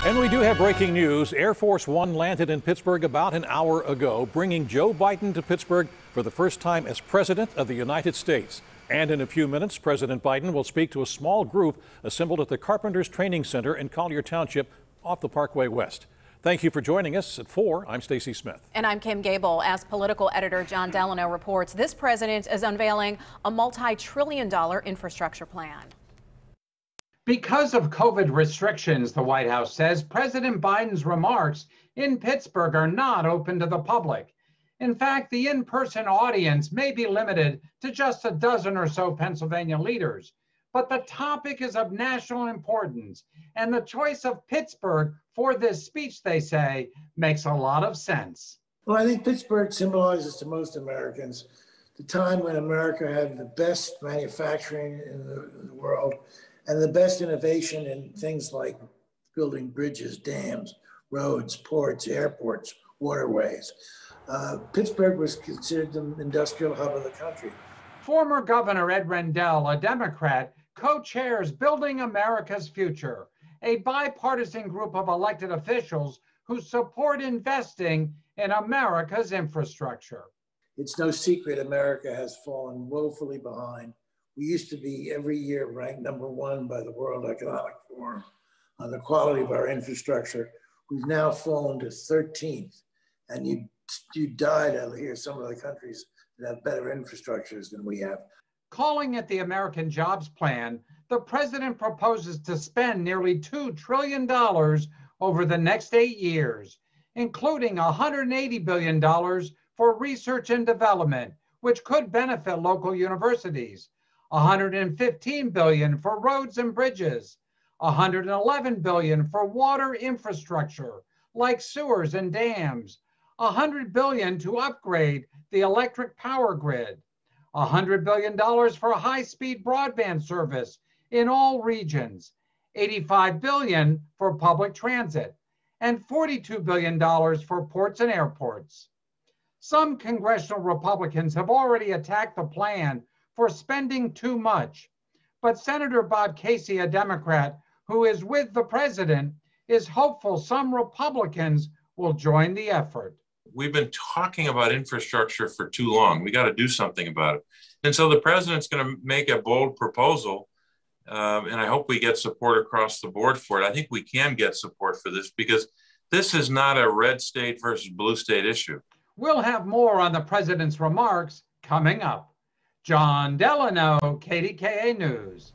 And we do have breaking news. Air Force One landed in Pittsburgh about an hour ago, bringing Joe Biden to Pittsburgh for the first time as President of the United States. And in a few minutes, President Biden will speak to a small group assembled at the Carpenters Training Center in Collier Township off the Parkway West. Thank you for joining us at 4. I'm Stacy Smith. And I'm Kim Gable. As political editor John Delano reports, this president is unveiling a multi-trillion-dollar infrastructure plan. Because of COVID restrictions, the White House says President Biden's remarks in Pittsburgh are not open to the public. In fact, the in-person audience may be limited to just a dozen or so Pennsylvania leaders. But the topic is of national importance, and the choice of Pittsburgh for this speech, they say, makes a lot of sense. Well, I think Pittsburgh symbolizes to most Americans the time when America had the best manufacturing in the world and the best innovation in things like building bridges, dams, roads, ports, airports, waterways. Pittsburgh was considered the industrial hub of the country. Former Governor Ed Rendell, a Democrat, co-chairs Building America's Future, a bipartisan group of elected officials who support investing in America's infrastructure. It's no secret America has fallen woefully behind. We used to be every year ranked #1 by the World Economic Forum on the quality of our infrastructure. We've now fallen to 13th, and you die to hear some of the countries that have better infrastructures than we have. Calling it the American Jobs Plan, the president proposes to spend nearly $2 trillion over the next 8 years, including $180 billion for research and development, which could benefit local universities, $115 billion for roads and bridges, $111 billion for water infrastructure like sewers and dams, $100 billion to upgrade the electric power grid, $100 billion for high-speed broadband service in all regions, $85 billion for public transit, and $42 billion for ports and airports. Some congressional Republicans have already attacked the plan for spending too much, but Senator Bob Casey, a Democrat who is with the president, is hopeful some Republicans will join the effort. We've been talking about infrastructure for too long. We got to do something about it. And so the president's going to make a bold proposal, and I hope we get support across the board for it. I think we can get support for this because this is not a red state versus blue state issue. We'll have more on the president's remarks coming up. John Delano, KDKA News.